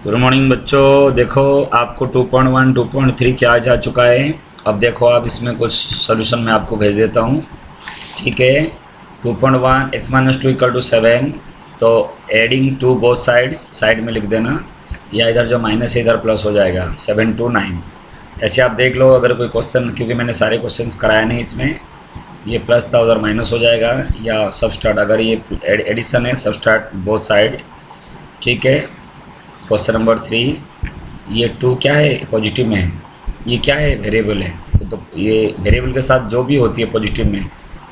Good morning बच्चों। देखो आपको 2.1 2.3 क्या जा चुका है। अब देखो आप इसमें कुछ सॉल्यूशन मैं आपको भेज देता हूँ। ठीक है, 2.1 x-2 = 7। तो adding to both sides side में लिख देना, या इधर जो माइनस है इधर प्लस हो जाएगा 7 to 9। ऐसे आप देख लो अगर कोई क्वेश्चन, क्योंकि मैंने सारे क्वेश्चंस कराए नहीं इसमें, ये प्लस था उधर माइनस हो जाएगा, या सबस्ट्रैक्ट अगर ये एडिशन है सबस्ट्रैक्ट बोथ साइड। ठीक है, क्वेश्चन नंबर 3, ये 2 क्या है पॉजिटिव में है, ये क्या है वेरिएबल है, तो ये वेरिएबल के साथ जो भी होती है पॉजिटिव में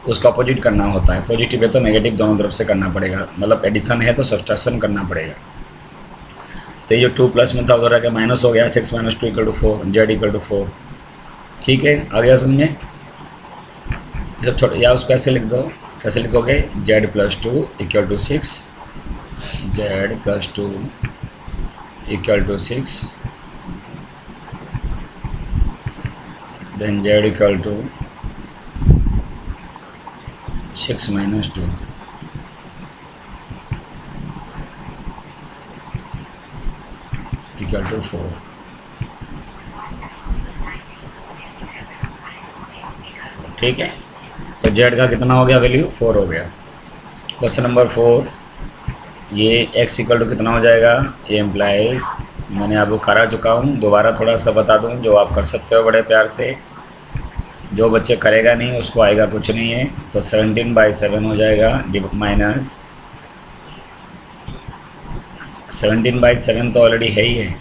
उसका अपोजिट करना होता है। पॉजिटिव है तो नेगेटिव दोनों तरफ से करना पड़ेगा, मतलब एडिशन है तो सब्सट्रैक्शन करना पड़ेगा। तो ये जो 2 प्लस में था उधर आके माइनस हो गया, 6 - 2 = 4, z = 4। ठीक है, आ गया समझ में। जब छोटे या उसको ऐसे लिख दो, कैसे लिखोगे, z + 2 = 6, z + 2 = 6, then z = 6 - 2 = 4। ठीक है, तो z का कितना हो गया वैल्यू, 4 हो गया। क्वेश्चन नंबर 4, ये x = कितना हो जाएगा, ये एम्प्लाइज मैंने आपको करा चुका हूँ, दोबारा थोड़ा सा बता दूँ जो आप कर सकते हो बड़े प्यार से। जो बच्चे करेगा नहीं उसको आएगा कुछ नहीं है। तो 17/7 हो जाएगा, माइनस 17/7 तो ऑलरेडी है ही है,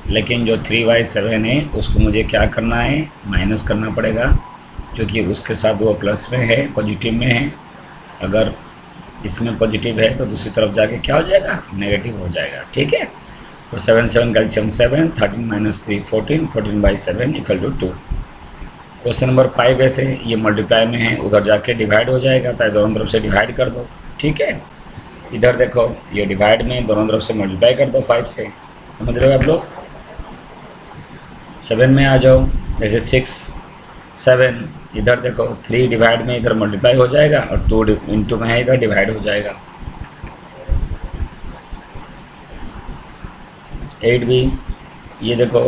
लेकिन जो 3/7 है उसको मुझे क्या करना है, माइनस करना पड़ेगा, क्योंकि उसके साथ वो प्लस में है, पॉजिटिव में है। अगर इसमें पॉजिटिव है तो दूसरी तरफ जाके क्या हो जाएगा, नेगेटिव हो जाएगा। ठीक है, तो 7 7 कैल्शियम 7, 13 - 3 14, 14/7 = 2। क्वेश्चन नंबर 5 ऐसे ये मल्टीप्लाई में है, उधर जाके डिवाइड हो जाएगा, तो दोनों तरफ से डिवाइड कर दो। ठीक है, इधर देखो ये डिवाइड में दोनों तरफ से मल्टीप्लाई कर दो 5 से। समझ रहे हो आप लोग। 7 में आ जाओ, जैसे 6 7, इधर देखो 3 डिवाइड में इधर मल्टीप्लाई हो जाएगा, और 2 इंटू में है इधर डिवाइड हो जाएगा। 8 भी ये देखो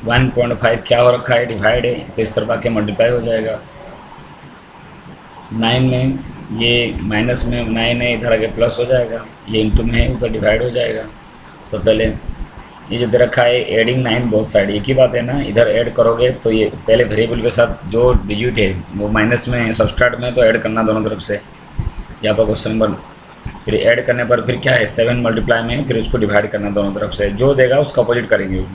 1.5 क्या हो रखा है, डिवाइड है, तो इस तरफ आके मल्टीप्लाई हो जाएगा। 9 में ये माइनस में 9 है, इधर आगे प्लस हो जाएगा, ये इंटू में है उधर डिवाइड हो जाएगा। तो पहले ये जो दे रखा है एडिंग 9 बोथ साइड, एक ही बात है ना, इधर ऐड करोगे तो ये पहले वेरिएबल के साथ जो डिजिट है वो माइनस में है, सबस्ट्रैक्ट में, तो ऐड करना दोनों तरफ से। यहाँ पर क्वेश्चन नंबर, फिर ऐड करने पर फिर क्या है, 7 मल्टीप्लाई में, फिर उसको डिवाइड करना दोनों तरफ से, जो देगा उसका अपोजिट करेंगे।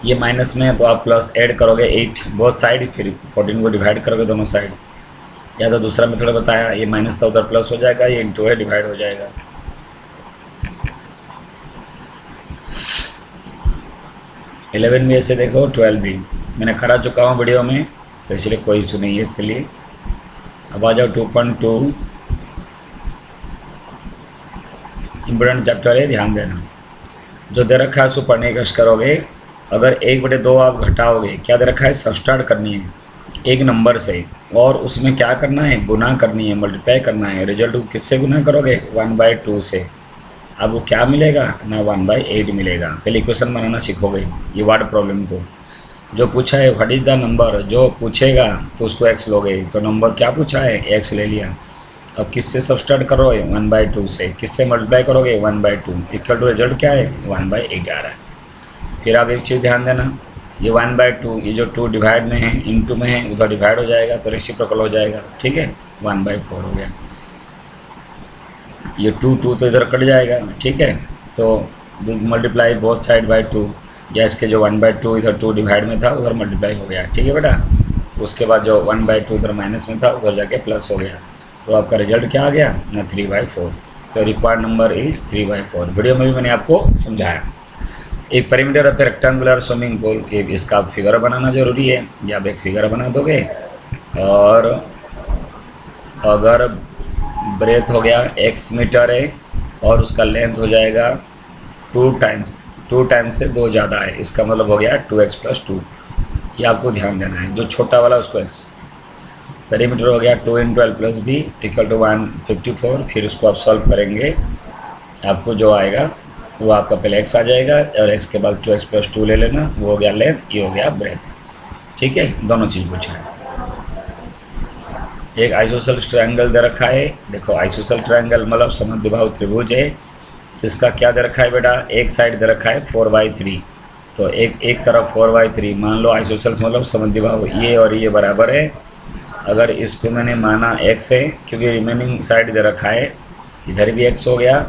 ये माइनस में है तो आप प्लस ऐड करोगे 8 बोथ साइड, फिर 14 को डिवाइड करोगे दोनों साइड। या तो दूसरा में थोड़ा बताया, ये माइनस था उधर प्लस हो जाएगा, ये इंटू है डिवाइड हो जाएगा। 11 भी ऐसे देखो, 12 भी मैंने करा चुका हूँ वीडियो में, तो इसलिए कोई इशू नहीं है इसके लिए। अब आ जाओ 2.2, इम्पोर्टेंट चैप्टर है, ध्यान देना। जो दे रखा है उसको पढ़ने की कोशिश करोगे। अगर 1/2 आप घटाओगे, क्या दे रखा है, सबस्ट्रैक्ट करनी है एक नंबर से, और उसमें क्या करना है, गुना करनी है, मल्टीप्लाई करना है। रिजल्ट को किससे गुना करोगे, 1/2 से। आपको क्या मिलेगा ना, 1/8 मिलेगा। पहले इक्वेशन बनाना सीखोगे, ये वर्ड प्रॉब्लम को। जो पूछा है व्हाट इज द नंबर, जो पूछेगा तो उसको x लोगे, तो नंबर क्या पूछा है, x ले लिया। अब किससे सबस्ट्रैक्ट करोगे, 1/2 से। किससे मल्टीप्लाई करोगे, 1/2 इक्वल टू रिजल्ट क्या है, 1/8 आ रहा है। फिर आप एक चीज़ ध्यान देना, ये 1/2, ये जो 2 डिवाइड में है, इंटू में है, उधर डिवाइड हो जाएगा तो रेसिप्रोकल हो जाएगा। ठीक है, 1/4 हो गया। ये 2 तो इधर कट जाएगा। ठीक है, तो मल्टीप्लाई बोथ साइड बाय 2, या इसके जो 1/2 इधर 2 डिवाइड में था उधर मल्टीप्लाई हो गया। ठीक है बेटा, उसके बाद जो 1/2 इधर माइनस में था उधर जाके प्लस हो गया, तो आपका रिजल्ट क्या आ गया ना, 3/4। तो रिक्वायर्ड नंबर इज 3/4। वीडियो में भी मैंने आपको समझाया। एक perimeter of rectangular swimming pool, इसका फिगर बनाना जरूरी है, या आप एक फिगर बना दोगे, और अगर ब्रेथ हो गया x मीटर है और उसका लेंथ हो जाएगा 2 टाइम्स से 2 ज़्यादा है, इसका मतलब हो गया 2x + 2। ये आपको ध्यान देना है, जो छोटा वाला उसको x। पेरीमीटर हो गया 2 × L + B = 154। फिर उसको आप सॉल्व करेंगे, आपको जो आएगा वो आपका पहले x आ जाएगा और x के बाद 2x + 2 ले लेना, वो हो गया लेंथ, ये हो गया ब्रेथ। ठीक है, दोनों चीज़ पूछा है। एक आइसोसेलेस ट्रायंगल दे रखा है। देखो आइसोसेलेस ट्रायंगल मतलब समद्विबाहु त्रिभुज है। इसका क्या दे रखा है बेटा, एक साइड दे रखा है 4/3, तो एक तरफ 4/3 मान लो। आइसोसेलेस मतलब समद्विबाहु, ये और ये बराबर है। अगर इसको मैंने माना x है, क्योंकि रिमेनिंग साइड दे रखा है, इधर भी x हो गया,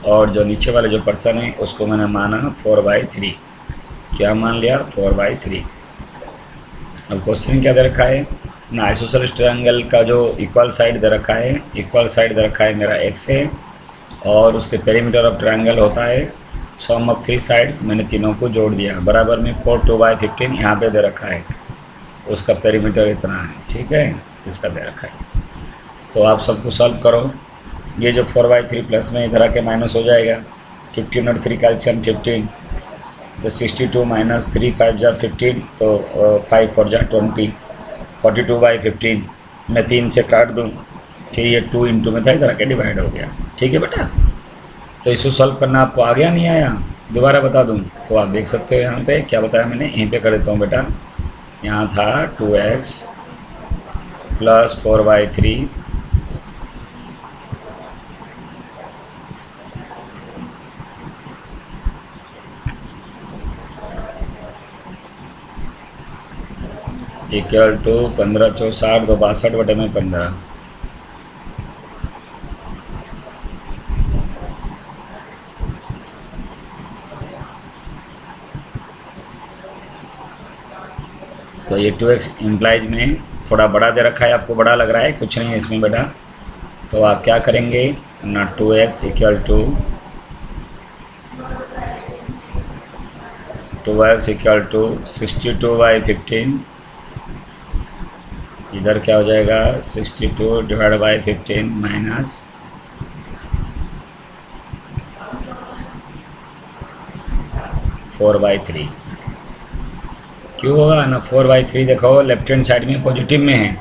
और जो नीचे वाले जो पर्सन है उसको मैंने माना 4/3। क्या मान लिया, 4/3। अब क्वेश्चन क्या दे रखा है ना, आइसोसेलेस ट्रायंगल का जो इक्वल साइड दे रखा है, इक्वल साइड दे रखा है मेरा x है, और उसके पेरीमीटर ऑफ ट्रायंगल होता है सम ऑफ 3 साइड्स। मैंने तीनों को जोड़ दिया, बराबर में 4 2/15 यहाँ पे दे रखा है, उसका पेरीमीटर इतना है। ठीक है, इसका दे रखा है। तो आप सबको सॉल्व करो। ये जो 4/3 प्लस में इधर आके माइनस हो जाएगा, 15 और 3 का एलसीएम 15, तो 62 - 3 5 जा 15, तो 5 4 जा 20, 42/15 मैं 3 से काट दूँ, फिर ये 2 × में था, इधर आके डिवाइड हो गया। ठीक है बेटा, तो इसको सॉल्व करना आपको आ गया नहीं आया, दोबारा बता दूँ तो आप देख सकते हो। यहाँ पे क्या बताया मैंने, यहीं पे कर देता हूँ बेटा। यहाँ था 2x + 4/3 इक्वल टू 15 × 4 = 60, 2 62/15। तो ये 2x इम्प्लाइज में थोड़ा बड़ा दे रखा है, आपको बड़ा लग रहा है, कुछ नहीं है इसमें बेटा। तो आप क्या करेंगे ना, 2x = 62/15, इधर क्या हो जाएगा 62/15 माइनस 4/3। क्यों होगा ना 4/3, देखो लेफ्ट हैंड साइड में पॉजिटिव में है,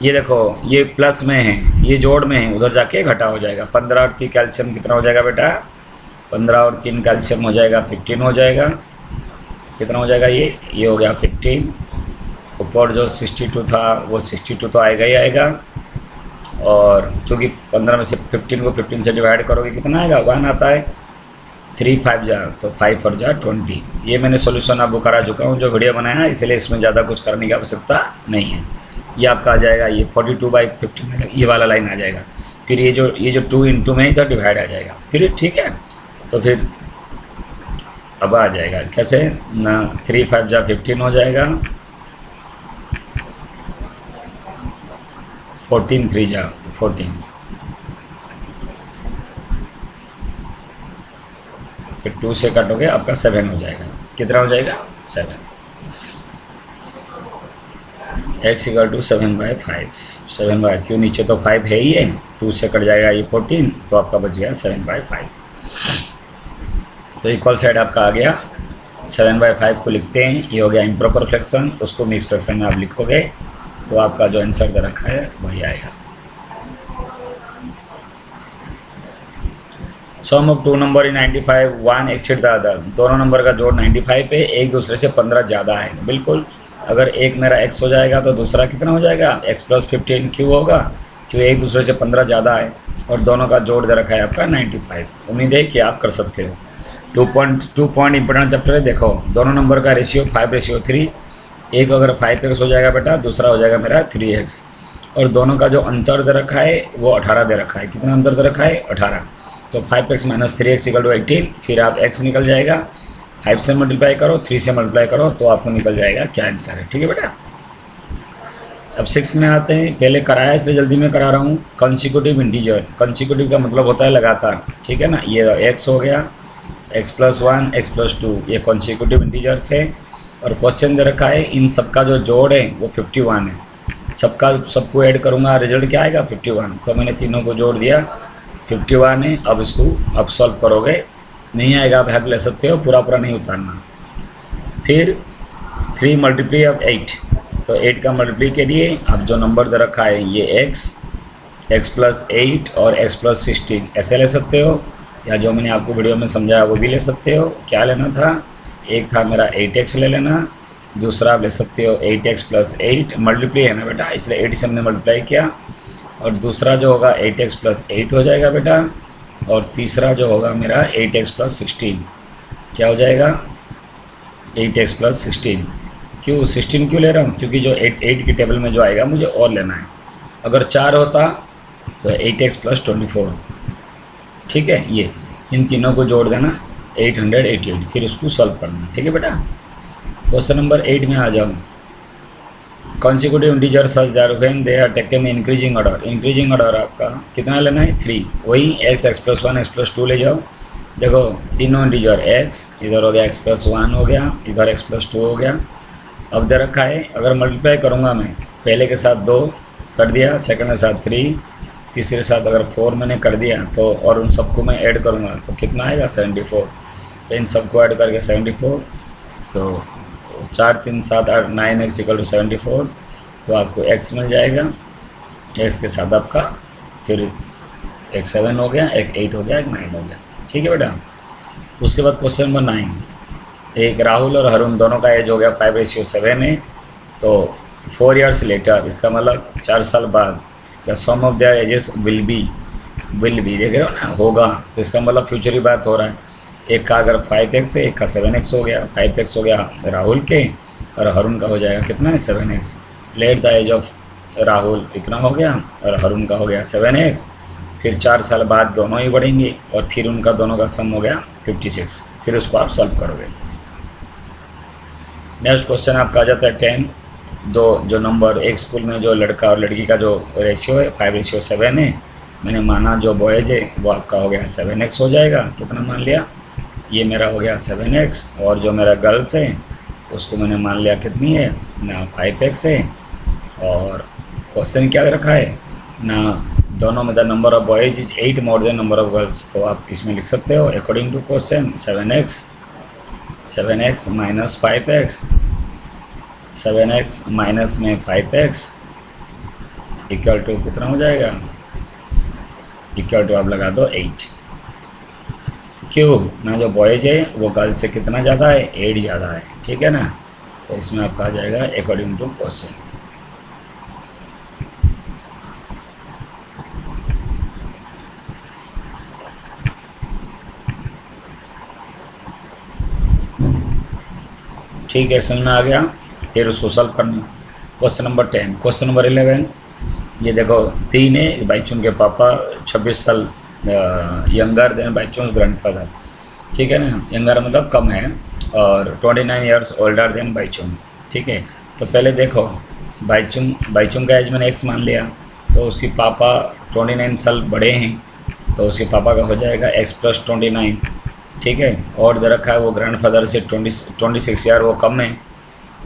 ये देखो ये प्लस में है, ये जोड़ में है, उधर जाके घटा हो जाएगा। 15 और 3 कैल्शियम कितना हो जाएगा बेटा, 15 और 3 कैल्शियम हो जाएगा 15 हो जाएगा। कितना हो जाएगा, ये हो गया 15। ऊपर जो 62 था वो 62 तो आएगा ही आएगा, और क्योंकि 15 में से 15 को 15 से डिवाइड करोगे कितना आएगा, 1 आता है। 3 5 जा तो 5 4 जा 20। ये मैंने सॉल्यूशन आपको करा चुका हूँ जो वीडियो बनाया, इसलिए इसमें ज़्यादा कुछ करने की आवश्यकता नहीं है। ये आपका आ जाएगा, ये 42/15 ये वाला लाइन आ जाएगा। फिर ये जो 2 × में इधर डिवाइड आ जाएगा फिर। ठीक है, तो फिर अब आ जाएगा कैसे ना, 3 5 जा 15 हो जाएगा, 14 3 जा 14, फिर 2 से काटोगे आपका 7 हो जाएगा। कितना हो जाएगा 7। x = 7/5। 7/, क्यों नीचे तो 5 है ही है, 2 से कट जाएगा ये 14, तो आपका बच गया 7/5। तो इक्वल साइड आपका आ गया। 7/5 को लिखते हैं, ये हो गया इम्प्रॉपर फ्रैक्शन, उसको मिक्स फ्रैक्शन में आप लिखोगे तो आपका जो आंसर दे रखा है वही आएगा। Sum of 2 number in 95, 1 exceed the other. दोनों नंबर का जोड़ 95 पे एक दूसरे से 15 ज़्यादा है। बिल्कुल, अगर एक मेरा x हो जाएगा तो दूसरा कितना हो जाएगा, x + 15 क्यों होगा, क्यों एक दूसरे से 15 ज़्यादा है, और दोनों का जोड़ दे रखा है आपका 95। उम्मीद है कि आप कर सकते हो। 2 पॉइंट इंपॉर्टेंट चैप्टर है। देखो दोनों नंबर का रेशियो 5:3। एक अगर 5x हो जाएगा बेटा, दूसरा हो जाएगा मेरा 3x, और दोनों का जो अंतर दे रखा है वो 18 दे रखा है। कितना अंतर दे रखा है 18, तो 5x - 3x = 18। फिर आप x निकल जाएगा, 5 से मल्टीप्लाई करो, 3 से मल्टीप्लाई करो, तो आपको निकल जाएगा क्या आंसर है। ठीक है बेटा, अब 6 में आते हैं। पहले कराया इसलिए जल्दी में करा रहा हूँ। कंसिक्यूटिव इंटीजर, कंसिक्यूटिव का मतलब होता है लगातार। ठीक है ना, ये x हो गया, x + 1 x + 2, ये कंसिक्यूटिव इंटीजर्स है। और क्वेश्चन दे रखा है इन सबका जो जोड़ है वो 51 है। सबको ऐड करूँगा, रिजल्ट क्या आएगा 51। तो मैंने तीनों को जोड़ दिया, 51 है। अब इसको अब सॉल्व करोगे, नहीं आएगा आप हेल्प ले सकते हो, पूरा नहीं उतारना। फिर 3 × 8, तो 8 का मल्टीप्लाई के लिए अब जो नंबर दे रखा है ये x + 8 और x + 16 ऐसे ले सकते हो। या जो मैंने आपको वीडियो में समझाया वो भी ले सकते हो। क्या लेना था, एक था मेरा 8x ले लेना, दूसरा आप ले सकते हो 8x प्लस 8, मल्टीप्लाई है ना बेटा, इसलिए 8 से हमने मल्टीप्लाई किया, और दूसरा जो होगा 8x प्लस 8 हो जाएगा बेटा, और तीसरा जो होगा मेरा 8x प्लस 16 क्या हो जाएगा, 8x प्लस 16। क्यों 16 क्यों ले रहा हूँ, क्योंकि जो 8 की टेबल में जो आएगा मुझे और लेना है। अगर 4 होता तो 8x प्लस 24, ठीक है। ये इन तीनों को जोड़ देना 888, फिर उसको सॉल्व करना, ठीक है बेटा। क्वेश्चन नंबर 8 में आ जाओ। Consecutive integer such that when they are taken increasing order, increasing order आपका कितना लेना है 3, वही x प्लस 1 x प्लस 2 ले जाओ। देखो तीनों इंटीजर x इधर हो गया, x प्लस 1 हो गया, इधर x प्लस 2 हो गया। अब दे रखा है, अगर मल्टीप्लाई करूँगा मैं, पहले के साथ 2 कर दिया, सेकंड के साथ 3, तीसरे के साथ अगर 4 मैंने कर दिया तो, और उन सबको मैं ऐड करूँगा तो कितना आएगा 74। तो इन सबको ऐड करके 74, तो 4 3 7 8 9x इक्वल टू 74, तो आपको x मिल जाएगा। x के साथ आपका फिर एक 7 हो गया, एक 8 हो गया, एक 9 हो गया, ठीक है बेटा। उसके बाद क्वेश्चन नंबर 9, एक राहुल और हरुण दोनों का एज हो गया 5:7 है, तो 4 years लेटर, इसका मतलब 4 साल बाद, या sum of their ages will be देख रहे हो ना, होगा, तो इसका मतलब फ्यूचर की बात हो रहा है। एक का अगर 5x है, एक का 7x हो गया, 5x हो गया राहुल के, और हरुण का हो जाएगा कितना है 7x। Let the age of Rahul इतना हो गया, और हरुण का हो गया 7x, फिर 4 साल बाद दोनों ही बढ़ेंगे, और फिर उनका दोनों का सम हो गया 56, फिर उसको आप सॉल्व करोगे। नेक्स्ट क्वेश्चन आपका आ जाता है 10। जो नंबर एक स्कूल में जो लड़का और लड़की का जो रेशियो है 5:7 है, मैंने माना जो बॉयज है वो आपका हो गया 7x हो जाएगा, कितना मान लिया, ये मेरा हो गया 7x, और जो मेरा गर्ल्स है उसको मैंने मान लिया कितनी है ना 5x है। और क्वेश्चन क्या रखा है ना, दोनों में the number of boys is 8 more than number of girls, तो आप इसमें लिख सकते हो according to question 7x minus 5x, 7x minus में 5x इक्वल टू कितना हो जाएगा, इक्वल टू आप लगा दो 8। क्यों ना, जो बॉयज है वो गर्ल्स से कितना ज़्यादा है, 8 ज़्यादा है, ठीक है ना। तो इसमें आपका आ जाएगा अकॉर्डिंग टू क्वेश्चन। ठीक है, समझ में आ गया, फिर उसको सॉल्व करना। Question number 10। क्वेश्चन नंबर 11, ये देखो 3 है, बाईचुंग के पापा 26 साल यंगर देन बाईचुंग ग्रैंडफादर, ठीक है ना, यंगर मतलब कम है, और 29 ईयर्स ओल्डर देन बाईचुंग, ठीक है। तो पहले देखो बाईचुंग का एज मैंने x मान लिया, तो उसके पापा 29 साल बड़े हैं, तो उसके पापा का हो जाएगा x प्लस 29, ठीक है। और दे रखा है वो ग्रैंडफादर से 26 ईयर वो कम है,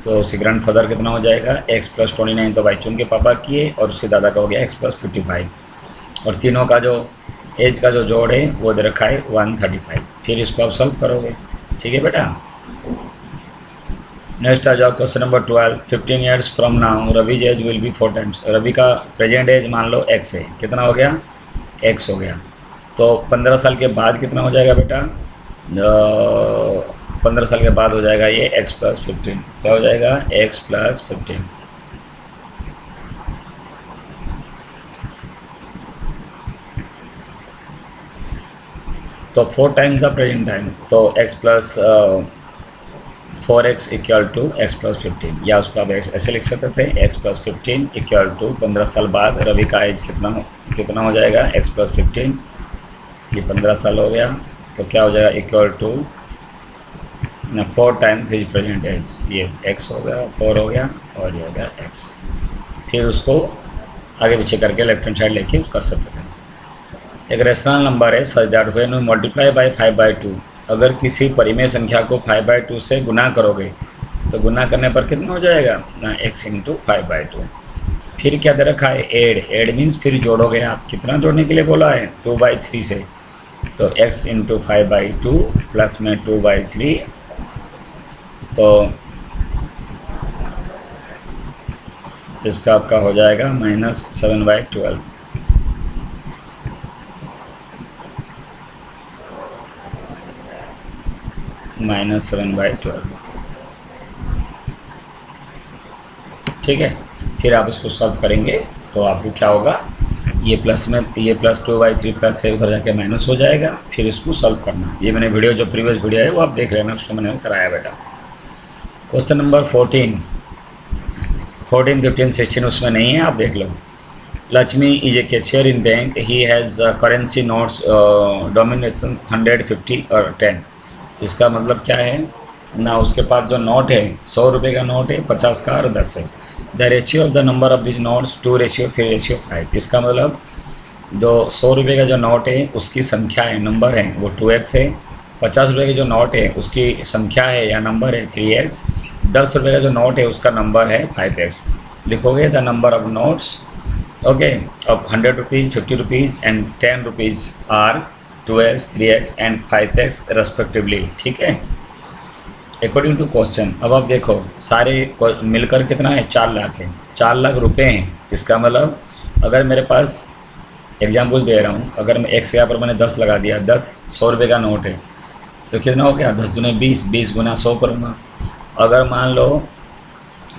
तो उसके ग्रैंडफादर कितना हो जाएगा x प्लस 29, तो बाईचुंग के पापा किए, और उसके दादा का हो गया x प्लस 55, और तीनों का जो एज का जो जोड़ है वो दे रखा है 135, फिर इसको आप सॉल्व करोगे, ठीक है बेटा। नेक्स्ट आ जाओ question number 12। 15 years from now Ravi's age will be 4 times, Ravi का प्रेजेंट एज मान लो x है, कितना हो गया x हो गया, तो 15 साल के बाद कितना हो जाएगा बेटा, 15 साल के बाद हो जाएगा ये x प्लस 15, क्या हो जाएगा x प्लस 15। तो 4 टाइम्स द प्रेजेंट टाइम, तो x plus 4x equal to x plus 15, या उसको आप ऐसे लिख सकते थे x प्लस 15 इक्वल टू 15 साल बाद रवि का एज कितना हो जाएगा x प्लस 15, ये 15 साल हो गया, तो क्या हो जाएगा equal to 4 times his present age, ये x हो गया, 4 हो गया, और ये हो गया x। फिर उसको आगे पीछे करके लेफ्ट हैंड साइड लेके कर सकते थे। एक रेशनल नंबर है सच that when you multiply by 5/2, अगर किसी परिमेय संख्या को 5/2 से गुना करोगे तो गुना करने पर कितना हो जाएगा ना x इंटू 5/2। फिर क्या दे रखा है एड मीन्स फिर जोड़ोगे आप, कितना जोड़ने के लिए बोला है 2/3 से, तो x इंटू 5/2 प्लस में 2/3, तो इसका आपका हो जाएगा -7/12। -7/12, ठीक है। फिर आप इसको सॉल्व करेंगे तो आपको क्या होगा, ये प्लस में ये +2/3 प्लस से उधर जाके माइनस हो जाएगा, फिर इसको सॉल्व करना। ये मैंने वीडियो जो प्रीवियस वीडियो है वो आप देख लेना, उसको मैंने कराया बेटा। क्वेश्चन नंबर 14, 15, 16 उसमें नहीं है, आप देख लो। Lakshmi is a cashier in bank, he has currency notes domination 100, 50 और 10। इसका मतलब क्या है ना, उसके पास जो नोट है 100 रुपये का नोट है, 50 का और 10 है। The ratio of the number of this notes 2:3:5। इसका मतलब जो 100 रुपये का जो नोट है उसकी संख्या है, नंबर है, वो 2x है। 50 रुपये के जो नोट है उसकी संख्या है या नंबर है 3x। 10 रुपये का जो नोट है उसका नंबर है 5x। लिखोगे the number of notes okay of 100 rupees, 50 rupees and 10 rupees are 2x, 3x and 5x respectively, ठीक है, अकॉर्डिंग टू क्वेश्चन। अब आप देखो सारे मिलकर कितना है, 4 लाख है, 4 लाख रुपए हैं। इसका मतलब अगर मेरे पास एग्जाम्पल दे रहा हूँ, अगर मैं x के यहाँ पर मैंने 10 लगा दिया, 10 100 रुपये का नोट है, तो कितना हो गया, 10 दूने 20, 20 गुना 100 करूँगा। अगर मान लो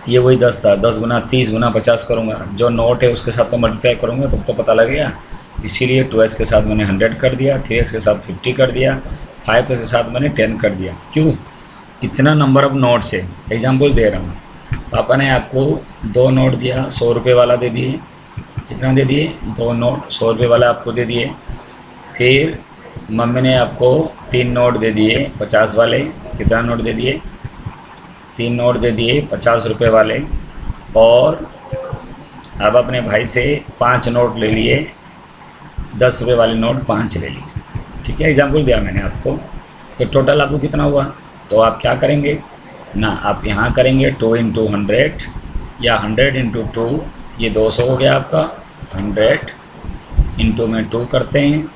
ये वही 10 था, 10 गुना 30 गुना 50 करूँगा, जो नोट है उसके साथ तो मल्टीप्लाई करूँगा तब तो पता लगेगा। इसीलिए 2x के साथ मैंने 100 कर दिया, 3x के साथ 50 कर दिया, 5x के साथ मैंने 10 कर दिया। क्यों, इतना नंबर ऑफ नोट्स है। एग्जाम्पल दे रहा हूँ, पापा ने आपको 2 नोट दिया, 100 रुपये वाला दे दिए, कितना दे दिए, 2 नोट 100 रुपये वाला आपको दे दिए। फिर मम्मी ने आपको 3 नोट दे दिए 50 वाले, कितना नोट दे दिए, 3 नोट दे दिए 50 रुपये वाले। और अब अपने भाई से 5 नोट ले लिए, 10 रुपये वाले नोट 5 ले लिए, ठीक है, एग्जाम्पल दिया मैंने आपको। तो टोटल आपको कितना हुआ, तो आप क्या करेंगे ना, आप यहाँ करेंगे 2 × 100 या 100 × 2, ये 200 हो गया आपका। 100 इंटू में 2 करते हैं।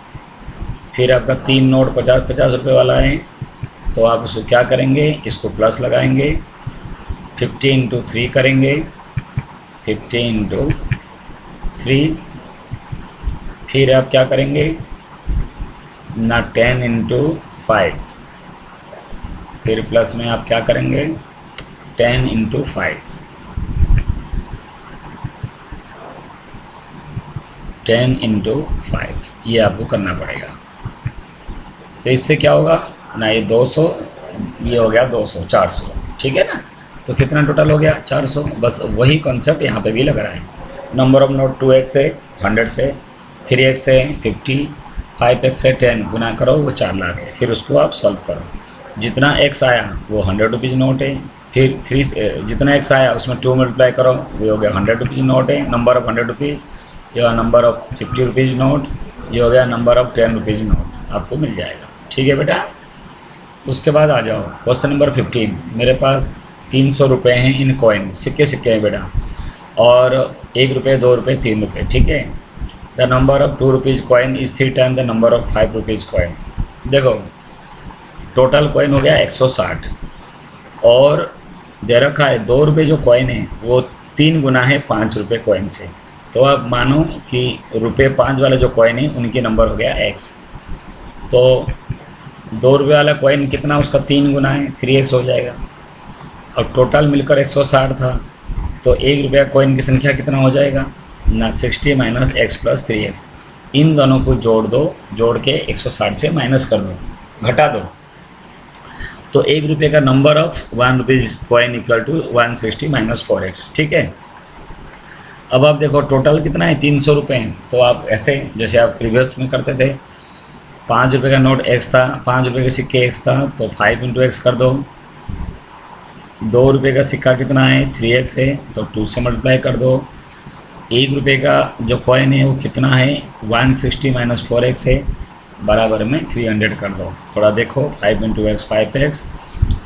फिर आपका 3 नोट 50-50 रुपये वाला है, तो आप उसको क्या करेंगे, इसको प्लस लगाएंगे, 50 × 3 करेंगे, 50 × 3। फिर आप क्या करेंगे ना, 10 × 5। फिर प्लस में आप क्या करेंगे, 10 × 5, 10 × 5, ये आपको करना पड़ेगा। तो इससे क्या होगा ना, ये 200, ये हो गया 200, 400, ठीक है ना। तो कितना टोटल हो गया, 400। बस वही कॉन्सेप्ट यहाँ पे भी लग रहा है। नंबर ऑफ नोट 2x से 100 से, 3x से 50, 5x से 10 गुना करो, वो 4 लाख है। फिर उसको आप सॉल्व करो, जितना x आया वो 100 रुपीज़ नोट है। फिर 3 जितना x आया उसमें 2 मल्टीप्लाई करो, वो हो गया 100 रुपीज़ नोट है, नंबर ऑफ 100 रुपीज़। ये हुआ नंबर ऑफ 50 रुपीज़ नोट, ये हो गया नंबर ऑफ 10 रुपीज़ नोट, आपको मिल जाएगा, ठीक है बेटा। उसके बाद आ जाओ क्वेश्चन नंबर 15। मेरे पास 300 रुपये हैं इन कॉइन, सिक्के सिक्के हैं बेटा, और 1 रुपये, 2 रुपये, 3 रुपये, ठीक है। The number of 2 rupees coin is 3 time the number of 5 rupees coin. देखो टोटल कॉइन हो गया 160, और दे रखा है 2 रुपये जो कॉइन है वो 3 गुना है 5 रुपये कॉइन से। तो आप मानो कि रुपये 5 वाले जो कॉइन है उनकी नंबर हो गया x। तो 2 रुपये वाला कॉइन कितना, उसका 3 गुना है, 3x हो जाएगा। और टोटल मिलकर 160 था, तो 1 रुपया कॉइन की संख्या कितना हो जाएगा ना, 60 - x + 3x। इन दोनों को जोड़ दो, जोड़ के 160 से माइनस कर दो, घटा दो, तो 1 रुपये का number of 1 rupees coin equal to 160 - 4x, ठीक है। अब आप देखो टोटल कितना है, 300 रुपये हैं। तो आप ऐसे जैसे आप प्रीवियस में करते थे, 5 रुपये का नोट x था, 5 रुपये के सिक्के x था, तो 5 × x कर दो। 2 रुपये का सिक्का कितना है, 3x है, तो 2 से मल्टीप्लाई कर दो। 1 रुपये का जो कॉइन है वो कितना है, 160 - 4x है, बराबर में 300 कर दो। थोड़ा देखो, 5 × x 5x,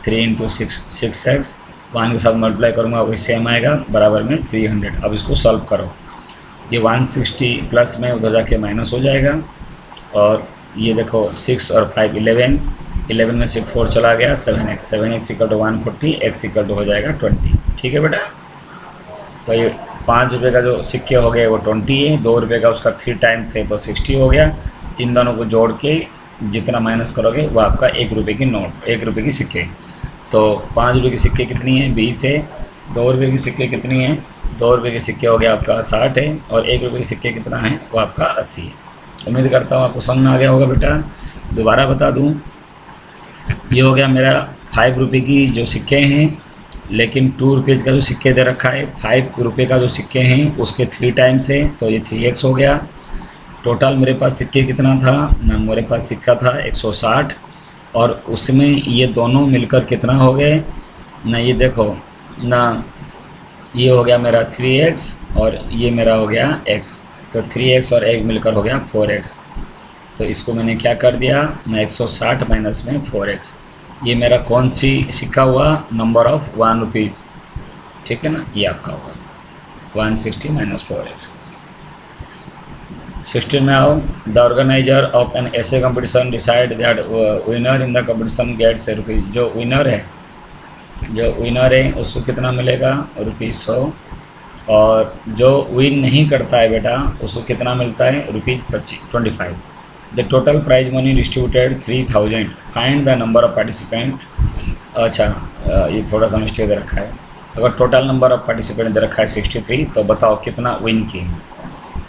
3 × 6 6x, 1 के साथ मल्टीप्लाई करूँगा वही सेम आएगा, बराबर में 300। अब इसको सॉल्व करो, ये 160 प्लस में उधर जाके माइनस हो जाएगा, और ये देखो 6 और 5 11, 11 में से 4 चला गया, 7x, 7x = 140, x = हो जाएगा 20, ठीक है बेटा। तो ये 5 रुपये का जो सिक्के हो गए वो 20 है, 2 रुपये का उसका 3 टाइम्स है तो 60 हो गया। इन दोनों को जोड़ के जितना माइनस करोगे वो आपका 1 रुपये की नोट, 1 रुपये की सिक्के। तो 5 रुपये की सिक्के कितनी है 20 है, 2 रुपये की सिक्के कितनी है 2 रुपये के सिक्के हो गया आपका 60 है, और 1 रुपये के सिक्के कितना है वो आपका 80 है। उम्मीद करता हूँ आपको समझ में आ गया होगा बेटा। दोबारा बता दूँ, ये हो गया मेरा 5 रुपये की जो सिक्के हैं, लेकिन 2 रुपीज़ का जो सिक्के दे रखा है 5 रुपये का जो सिक्के हैं उसके 3 टाइम्स है, तो ये 3x हो गया। टोटल मेरे पास सिक्के कितना था ना, मेरे पास सिक्का था 160, और उसमें ये दोनों मिलकर कितना हो गए ना, ये देखो ना, ये हो गया मेरा 3x और ये मेरा हो गया x, तो 3x और 1 मिलकर हो गया 4x। तो इसको मैंने क्या कर दिया ना, 160 माइनस में 4x। ये मेरा कौन सी सिक्का हुआ, नंबर ऑफ 1 रुपीज़, ठीक है ना, ये आपका होगा 160 माइनस 4x। 16 में आओ। The organizer of an essay competition decide that winner in the competition gets rupees. जो विनर है उसको कितना मिलेगा ₹100, और जो विन नहीं करता है बेटा उसको कितना मिलता है ₹25। The total prize money distributed 3000। Find the number of participant. अच्छा, ये थोड़ा सा मिस्टेक दे रखा है। अगर टोटल नंबर ऑफ पार्टिसिपेंट दे रखा है 63, तो बताओ कितना विन किए।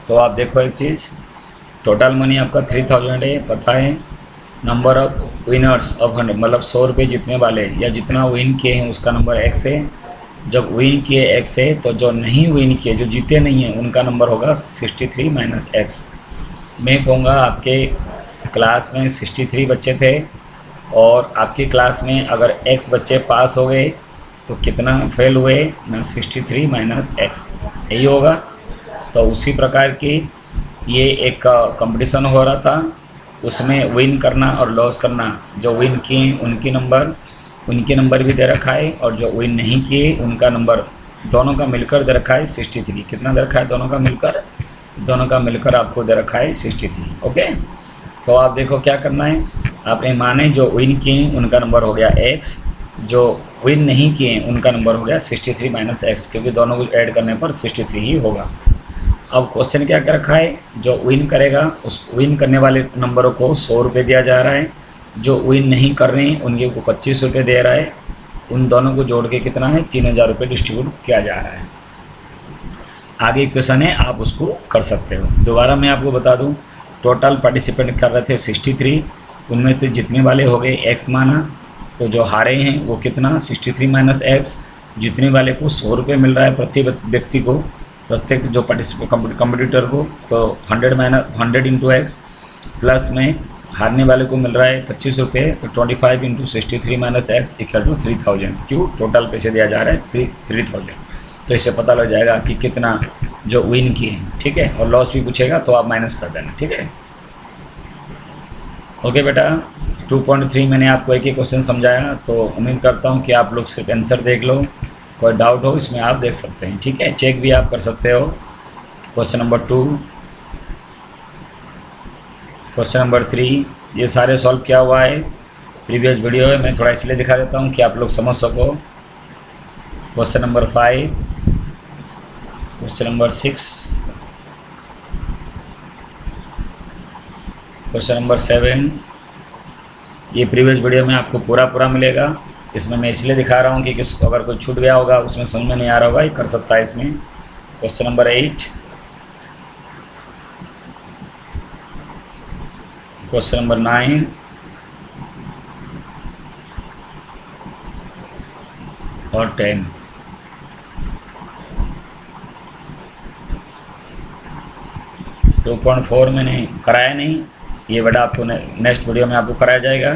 तो आप देखो एक चीज़, टोटल मनी आपका 3000 है, पता है। नंबर ऑफ विनर्स ऑफ 100, मतलब 100 रुपये जीतने वाले या जितना विन किए हैं उसका नंबर x है। जब विन किए x है, तो जो नहीं विन किए, जो जीते नहीं हैं, उनका नंबर होगा 63 माइनस x। मैं कहूँगा आपके क्लास में 63 बच्चे थे, और आपकी क्लास में अगर x बच्चे पास हो गए तो कितना फेल हुए ना, 63 माइनस x, यही होगा। तो उसी प्रकार की ये एक कंपटीशन हो रहा था, उसमें विन करना और लॉस करना। जो विन किए उनके नंबर भी दे रखा है, और जो विन नहीं किए उनका नंबर दोनों का मिलकर दे रखा है 63। कितना दे रखा है दोनों का मिलकर आपको दे रखा है 63। ओके, तो आप देखो क्या करना है, आपने माने जो विन किए उनका नंबर हो गया x, जो विन नहीं किए उनका नंबर हो गया 63 माइनस x, क्योंकि दोनों को ऐड करने पर 63 ही होगा। अब क्वेश्चन क्या कर रखा है, जो विन करेगा उस विन करने वाले नंबरों को 100 रुपये दिया जा रहा है, जो विन नहीं कर रहे हैं उनके को 25 रुपये दे रहा है, उन दोनों को जोड़ के कितना है 3000 रुपये डिस्ट्रीब्यूट किया जा रहा है। आगे क्वेश्चन है, आप उसको कर सकते हो। दोबारा मैं आपको बता दूं, टोटल पार्टिसिपेंट कर रहे थे 63, उनमें से जितने वाले हो गए x माना, तो जो हारे हैं वो कितना 63 माइनस x। जितने वाले को 100 रुपये मिल रहा है प्रति व्यक्ति को, प्रत्येक जो कंपटीटर को, तो 100 इंटू x, प्लस में हारने वाले को मिल रहा है 25 रुपये, तो 25 into 63 minus x equal to 3000। क्यों, टोटल पैसे दिया जा रहा है 3000। तो इससे पता लग जाएगा कि कितना जो विन किए हैं, ठीक है। और लॉस भी पूछेगा तो आप माइनस कर देना, ठीक है। ओके बेटा, 2.3 मैंने आपको एक ही क्वेश्चन समझाया, तो उम्मीद करता हूँ कि आप लोग सिर्फ आंसर देख लो, कोई डाउट हो इसमें आप देख सकते हैं, ठीक है। चेक भी आप कर सकते हो। क्वेश्चन नंबर 2, क्वेश्चन नंबर 3, ये सारे सॉल्व किया हुआ है, प्रीवियस वीडियो है, मैं थोड़ा इसलिए दिखा देता हूँ कि आप लोग समझ सको। Question number 5, question number 6, question number 7, ये प्रीवियस वीडियो में आपको पूरा मिलेगा। इसमें मैं इसलिए दिखा रहा हूँ कि अगर कोई छूट गया होगा, उसमें समझ में नहीं आ रहा होगा, ये कर सकता है इसमें। क्वेश्चन नंबर 8, क्वेश्चन नंबर 9, और 10। टू 2.4 मैंने कराया नहीं, ये बेटा आपको नेक्स्ट वीडियो में आपको कराया जाएगा।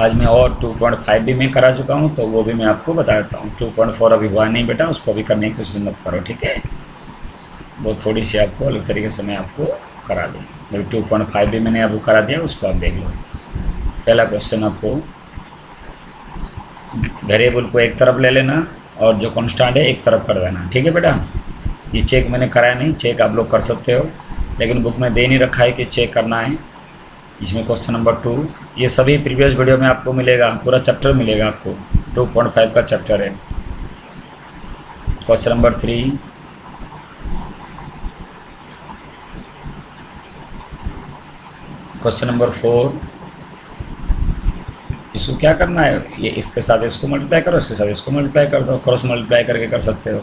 आज मैं और 2.5 भी मैं करा चुका हूँ, तो वो भी मैं आपको बता देता हूँ। 2.4 अभी हुआ नहीं बेटा, उसको अभी करने की कोशिश मत करो, ठीक है। वो थोड़ी सी आपको अलग तरीके से मैं आपको करा दूँ। अभी 2.5 भी मैंने आपको करा दिया, उसको आप देख लो। पहला क्वेश्चन, आपको वेरिएबल को एक तरफ ले लेना और जो कॉन्स्टेंट है एक तरफ कर देना, ठीक है बेटा। ये चेक मैंने कराया नहीं, चेक आप लोग कर सकते हो, लेकिन बुक में दे नहीं रखा है कि चेक करना है। इसमें क्वेश्चन नंबर 2, ये सभी प्रीवियस वीडियो में आपको मिलेगा, पूरा चैप्टर मिलेगा आपको, 2.5 का चैप्टर है। क्वेश्चन नंबर 3, क्वेश्चन नंबर 4, इसको क्या करना है, ये इसके साथ इसको मल्टीप्लाई करो, इसके साथ इसको मल्टीप्लाई कर दो, क्रॉस मल्टीप्लाई करके कर सकते हो।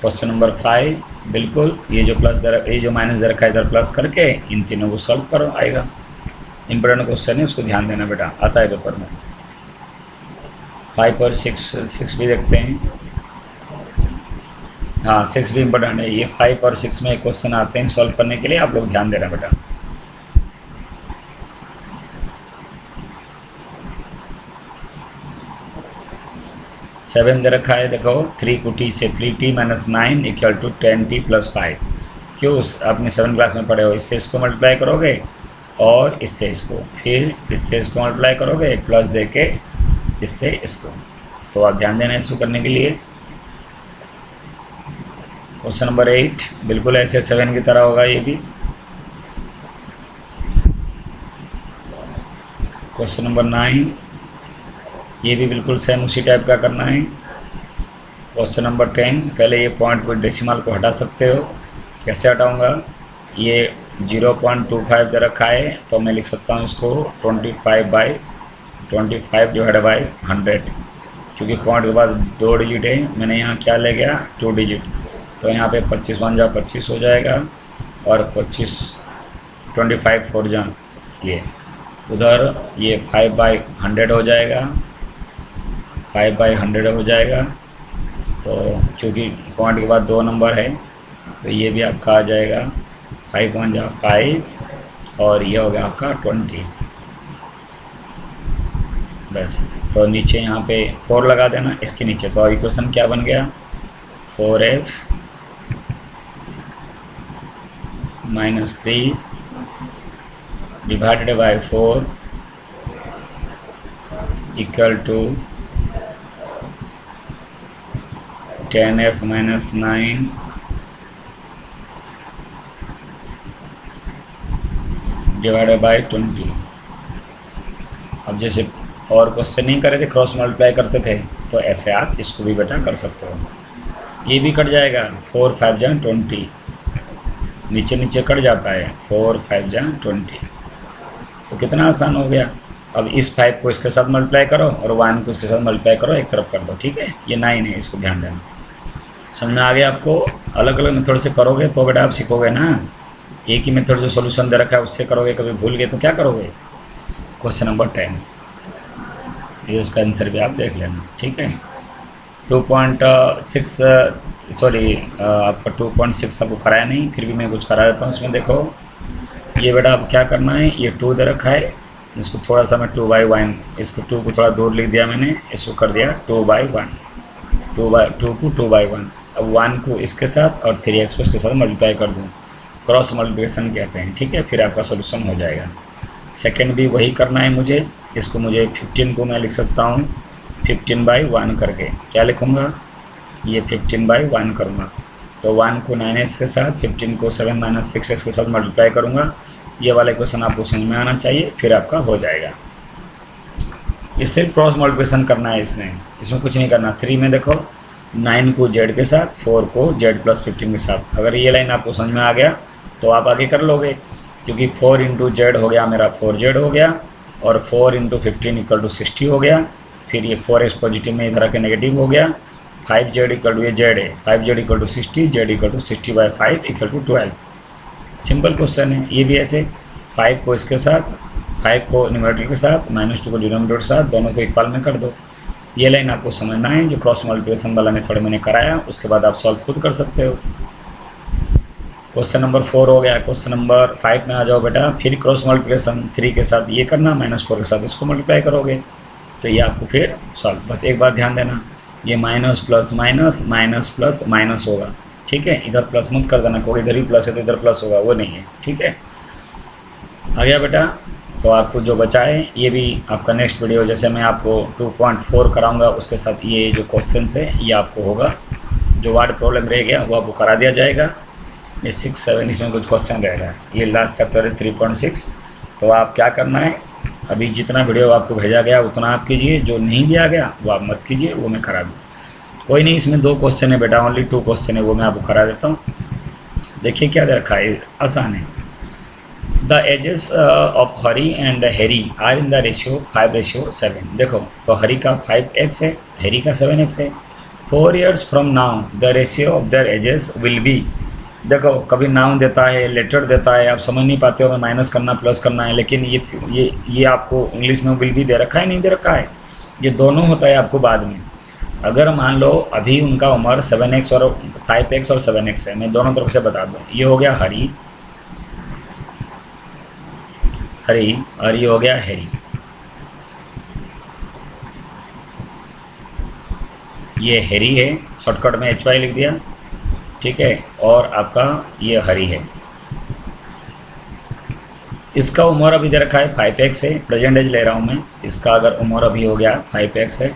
क्वेश्चन नंबर 5 बिल्कुल ये जो माइनस दे रखा है इधर प्लस करके इन तीनों को सॉल्व करो, आएगा। इंपॉर्टेंट क्वेश्चन है, उसको ध्यान देना बेटा, आता है पेपर में। 5 और 6 भी देखते हैं। हाँ 6 भी इम्पोर्टेंट है। ये 5 और 6 में क्वेश्चन आते हैं सॉल्व करने के लिए, आप लोग ध्यान देना बेटा। सेवन दे रखा है, देखो 3 को t से 3t minus 9 equal to 10t plus 5। क्यों, आपने 7 क्लास में पढ़े हो, इससे इसको मल्टीप्लाई करोगे और इससे इसको, फिर इससे इसको मल्टीप्लाई करोगे प्लस दे के इससे इसको। तो आप ध्यान देना इसको करने के लिए। क्वेश्चन नंबर 8 बिल्कुल ऐसे 7 की तरह होगा ये भी। क्वेश्चन नंबर 9 ये भी बिल्कुल सेम उसी टाइप का करना है। क्वेश्चन नंबर 10 पहले ये पॉइंट को डेसिमल को हटा सकते हो। कैसे हटाऊंगा, ये 0.25 दे रखा है तो मैं लिख सकता हूँ इसको 25 डिवाइड बाई 100, क्योंकि पॉइंट के बाद 2 डिजिट है, मैंने यहाँ क्या ले गया 2 डिजिट, तो यहाँ पे 25 1 जा 25 हो जाएगा और 25 4 जा ये उधर ये 5/100 हो जाएगा, 5/100 हो जाएगा। तो क्योंकि पॉइंट के बाद 2 नंबर है तो ये भी आपका आ जाएगा 5 1 जा 5 और ये हो गया आपका 20 बस। तो नीचे यहाँ पे 4 लगा देना इसके नीचे। तो इक्वेशन क्या बन गया 4f minus 3 divided by 4 equal to 10f minus 9 divided by 20। अब जैसे और क्वेश्चन नहीं करे थे, क्रॉस मल्टीप्लाई करते थे, तो ऐसे आप इसको भी बेटा कर सकते हो। ये भी कट जाएगा 4 5 जा 20, नीचे नीचे कट जाता है 4 5 जा 20। तो कितना आसान हो गया। अब इस 5 को इसके साथ मल्टीप्लाई करो और 1 को इसके साथ मल्टीप्लाई करो, एक तरफ कर दो, ठीक है। ये 9 है, इसको ध्यान देना। समझ में आ गया आपको। अलग अलग मेथड से करोगे तो बेटा आप सीखोगे ना। एक ही मेथड जो सोल्यूशन दे रखा है उससे करोगे, कभी भूल गए तो क्या करोगे। क्वेश्चन नंबर 10 ये उसका आंसर भी आप देख लेना, ठीक है। 2.6 सॉरी आपका 2.6 आपको कराया नहीं, फिर भी मैं कुछ करा देता हूँ इसमें। देखो ये बेटा अब क्या करना है, ये 2 दे रखा है, इसको थोड़ा सा मैं 2/1, इसको 2 को थोड़ा दूर लिख दिया मैंने, इसको कर दिया 2/1, 2 को 2/1। अब 1 को इसके साथ और 3x को इसके साथ मल्टीप्लाई कर दूँ, क्रॉस मल्टीप्लिकेशन कहते हैं, ठीक है। फिर आपका सोल्यूशन हो जाएगा। सेकेंड भी वही करना है मुझे। इसको मुझे 15 को मैं लिख सकता हूँ 15/1 करके। क्या लिखूँगा, ये 15/1 करूँगा। तो 1 को 9x के साथ, 15 को 7 - 6x के साथ मल्टीप्लाई करूँगा। ये वाला क्वेश्चन आपको समझ में आना चाहिए, फिर आपका हो जाएगा। इससे क्रॉस मल्टीप्लिकेशन करना है इसमें कुछ नहीं करना। 3 में देखो 9 को z के साथ, 4 को z + 15 के साथ। अगर ये लाइन आपको समझ में आ गया तो आप आगे कर लोगे, क्योंकि 4 × z हो गया मेरा 4z हो गया और 4 × 15 = 60 हो गया। फिर ये 4x पॉजिटिव में इधर आके नेगेटिव हो गया। 5z = ये z है, 5z = 60, z = 60/5 = 12। सिंपल क्वेश्चन है। ये भी ऐसे 5 को इसके साथ, 5 को न्यूमरेटर के साथ, -2 को डिनोमिनेटर के साथ, दोनों को इक्वल में कर दो। ये लाइन आपको समझना है, जो क्रॉस मल्टीप्लिकेशन वाला मेथड मैंने कराया, उसके बाद आप सॉल्व खुद कर सकते हो। क्वेश्चन नंबर 4 हो गया। क्वेश्चन नंबर 5 में आ जाओ बेटा। फिर क्रॉस मल्टीप्लिकेशन 3 के साथ ये करना, -4 के साथ इसको मल्टीप्लाई करोगे, तो ये आपको फिर सॉल्व। बस एक बात ध्यान देना, ये minus plus minus minus plus minus होगा, ठीक है। इधर प्लस मत कर देना, क्योंकि इधर ही प्लस है तो इधर प्लस होगा, वो नहीं है, ठीक है। आ गया बेटा। तो आपको जो बचा है ये भी आपका नेक्स्ट वीडियो, जैसे मैं आपको 2.4 कराऊंगा उसके साथ ये जो क्वेश्चन है ये आपको होगा। जो वर्ड प्रॉब्लम रह गया वो आपको करा दिया जाएगा। ये 6 7 इसमें कुछ क्वेश्चन रहेगा। ये लास्ट चैप्टर है 3.6। तो आप क्या करना है, अभी जितना वीडियो आपको भेजा गया उतना आप कीजिए, जो नहीं दिया गया वो आप मत कीजिए, वो मैं करा दूँ। कोई नहीं, इसमें 2 क्वेश्चन है बेटा, ओनली 2 क्वेश्चन है, वो मैं आपको करा देता हूँ। देखिए क्या दे रखा है, आसान है। The ages of Hari and Harry are in the ratio 5:7। देखो तो हरी का 5x है, हैरी का 7x है। 4 years from now the ratio of their ages will B. देखो कभी नाउन देता है, लेटर देता है, आप समझ नहीं पाते हो, माइनस करना प्लस करना है, लेकिन ये आपको इंग्लिश में विल बी दे रखा है, नहीं दे रखा है, ये दोनों होता है आपको बाद में। अगर मान लो अभी उनका उम्र 7x और 5x और 7x है, मैं दोनों तरफ से बता दूँ, ये हो गया हरी और ये हो गया हैरी। ये हैरी है, शॉर्टकट में HY लिख दिया, ठीक है, और आपका ये हरी है। इसका उम्र अभी दे रखा है 5x है, प्रेजेंट एज ले रहा हूँ मैं। इसका अगर उम्र अभी हो गया 5x है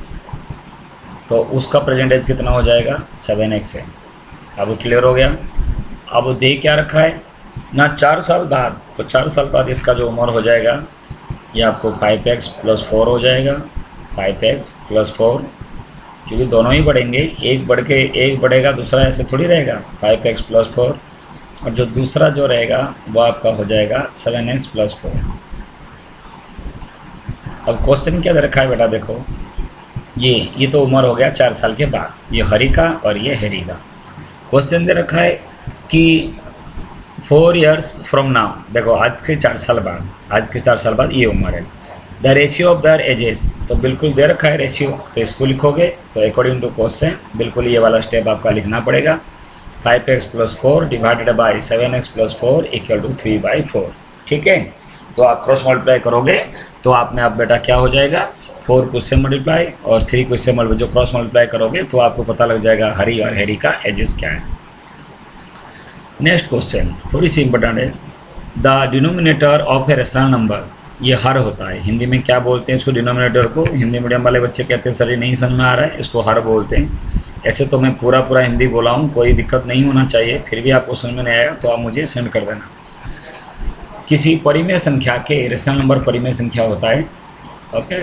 तो उसका प्रेजेंट एज कितना हो जाएगा 7x है। अब क्लियर हो गया। अब दे क्या रखा है ना 4 साल बाद, तो 4 साल बाद इसका जो उम्र हो जाएगा ये आपको 5x + 4 हो जाएगा, 5x + 4, क्योंकि दोनों ही बढ़ेंगे, एक बढ़ेगा दूसरा ऐसे थोड़ी रहेगा, 5x + 4, और जो दूसरा जो रहेगा वो आपका हो जाएगा 7x + 4। अब क्वेश्चन क्या दे रखा है बेटा, देखो ये तो उम्र हो गया 4 साल के बाद, ये हरी का और ये हैरी का। क्वेश्चन दे रखा है कि 4 years फ्रॉम नाउ, देखो आज के 4 साल बाद ये उम्र है। The ratio of their ages, तो बिल्कुल दे रखा है रेशियो, तो इसको लिखोगे तो अकॉर्डिंग टू क्वेश्चन बिल्कुल ये वाला स्टेप आपका लिखना पड़ेगा। 5x + 4 डिवाइडेड बाई 7x + 4 = 3/4, ठीक है। तो आप क्रॉस मल्टीप्लाई करोगे तो आप में आप बेटा क्या हो जाएगा, 4 को इससे मल्टीप्लाई और 3 को इससे मल्टीप्लाई, जो क्रॉस मल्टीप्लाई करोगे तो आपको पता लग जाएगा हरी और हैरी का एजेस क्या है। नेक्स्ट क्वेश्चन थोड़ी सी इंपॉर्टेंट है। The denominator of a rational number, ये हर होता है, हिंदी में क्या बोलते हैं इसको, डिनोमिनेटर को। हिंदी मीडियम वाले बच्चे कहते हैं सर ये नहीं समझ में आ रहा है, इसको हर बोलते हैं। ऐसे तो मैं पूरा हिंदी बोला हूँ, कोई दिक्कत नहीं होना चाहिए, फिर भी आपको समझ में नहीं आया तो आप मुझे सेंड कर देना। किसी परिमेय संख्या के, रेशनल नंबर परिमेय संख्या होता है, ओके।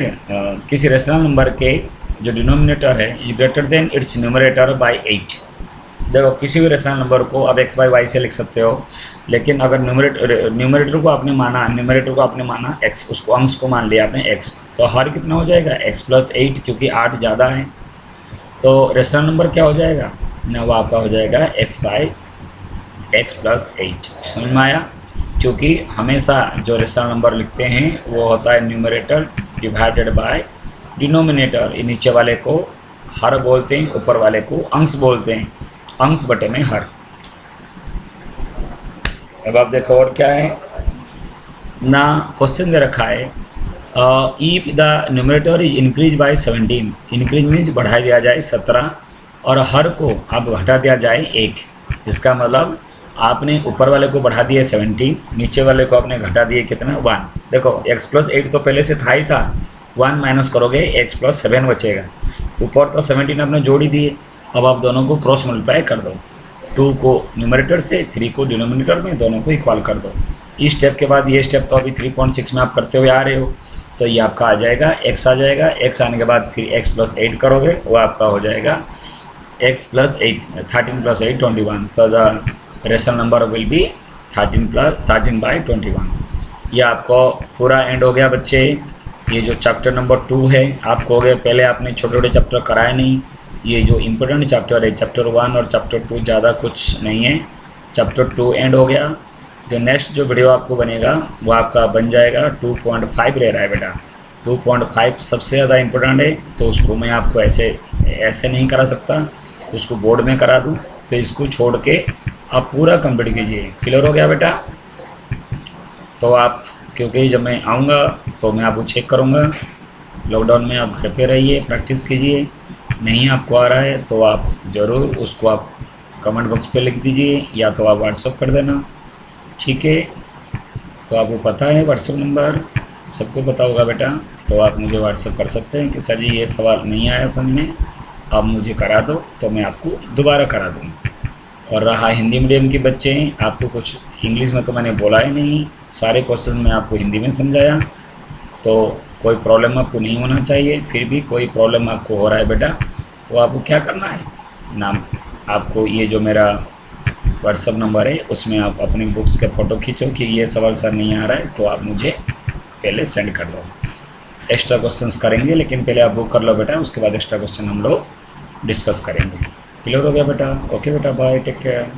किसी रेशनल नंबर के जो डिनोमिनेटर है is greater than it's numerator bye 8। देखो किसी भी रेशनल नंबर को अब x/y से लिख सकते हो, लेकिन अगर न्यूमरेटर को आपने माना x, उसको अंश को मान लिया आपने x, तो हर कितना हो जाएगा x + 8, क्योंकि 8 ज़्यादा है। तो रेशनल नंबर क्या हो जाएगा ना, वो आपका हो जाएगा x + 8। समझ में आया? क्योंकि हमेशा जो रेशनल नंबर लिखते हैं वो होता है न्यूमरेटर डिवाइडेड बाय डिनोमिनेटर। नीचे वाले को हर बोलते हैं, ऊपर वाले को अंश बोलते हैं, अंश बटे में हर। अब आप देखो और क्या है ना, क्वेश्चन दे रखा है if the numerator is increase by 17, increase means बढ़ा दिया जाए 17, और हर को अब घटा दिया जाए 1। इसका मतलब आपने ऊपर वाले को बढ़ा दिए 17, नीचे वाले को आपने घटा दिए कितना 1। देखो x + 8 तो पहले से था ही था, 1 माइनस करोगे x + 7 बचेगा, ऊपर तो 17 आपने जोड़ ही दिए। अब आप दोनों को क्रॉस मल्टीप्लाई कर दो, 2 को न्यूमरेटर से, 3 को डिनोमिनेटर में, दोनों को इक्वल कर दो। इस स्टेप के बाद ये स्टेप तो अभी 3.6 में आप करते हुए आ रहे हो, तो ये आपका आ जाएगा x आ जाएगा। x आने के बाद फिर x + 8 करोगे, वो आपका हो जाएगा x + 8, 13 + 8 21। तो the rational number will be 13/21। ये आपको पूरा एंड हो गया बच्चे। ये जो चैप्टर नंबर 2 है आपको हो गया, पहले आपने छोटे छोटे चैप्टर कराए नहीं, ये जो इम्पोर्टेंट चैप्टर है चैप्टर 1 और चैप्टर 2 ज़्यादा कुछ नहीं है, चैप्टर 2 एंड हो गया। जो नेक्स्ट जो वीडियो आपको बनेगा वो आपका बन जाएगा 2.5 रह रहा है बेटा, 2.5 सबसे ज़्यादा इम्पोर्टेंट है, तो उसको मैं आपको ऐसे नहीं करा सकता, उसको बोर्ड में करा दूँ, तो इसको छोड़ के आप पूरा कंप्लीट कीजिए। क्लियर हो गया बेटा? तो आप, क्योंकि जब मैं आऊँगा तो मैं आपको चेक करूँगा, लॉकडाउन में आप घर पे रहिए, प्रैक्टिस कीजिए, नहीं आपको आ रहा है तो आप ज़रूर उसको आप कमेंट बॉक्स पे लिख दीजिए, या तो आप व्हाट्सअप कर देना, ठीक है। तो आपको पता है व्हाट्सअप नंबर, सबको पता होगा बेटा, तो आप मुझे व्हाट्सअप कर सकते हैं कि सर जी ये सवाल नहीं आया समझ में, आप मुझे करा दो, तो मैं आपको दोबारा करा दूँगा। और रहा हिंदी मीडियम के बच्चे, आपको कुछ इंग्लिश में तो मैंने बोला ही नहीं, सारे क्वेश्चन मैं आपको हिंदी में समझाया, तो कोई प्रॉब्लम आपको नहीं होना चाहिए। फिर भी कोई प्रॉब्लम आपको हो रहा है बेटा, तो आपको क्या करना है, नाम आपको ये जो मेरा व्हाट्सअप नंबर है, उसमें आप अपनी बुक्स के फ़ोटो खींचो कि ये सवाल सर नहीं आ रहा है तो आप मुझे पहले सेंड कर दो। एक्स्ट्रा क्वेश्चंस करेंगे, लेकिन पहले आप बुक कर लो बेटा, उसके बाद एक्स्ट्रा क्वेश्चन हम लोग डिस्कस करेंगे। क्लियर हो गया बेटा? ओके बेटा, बाय, टेक केयर।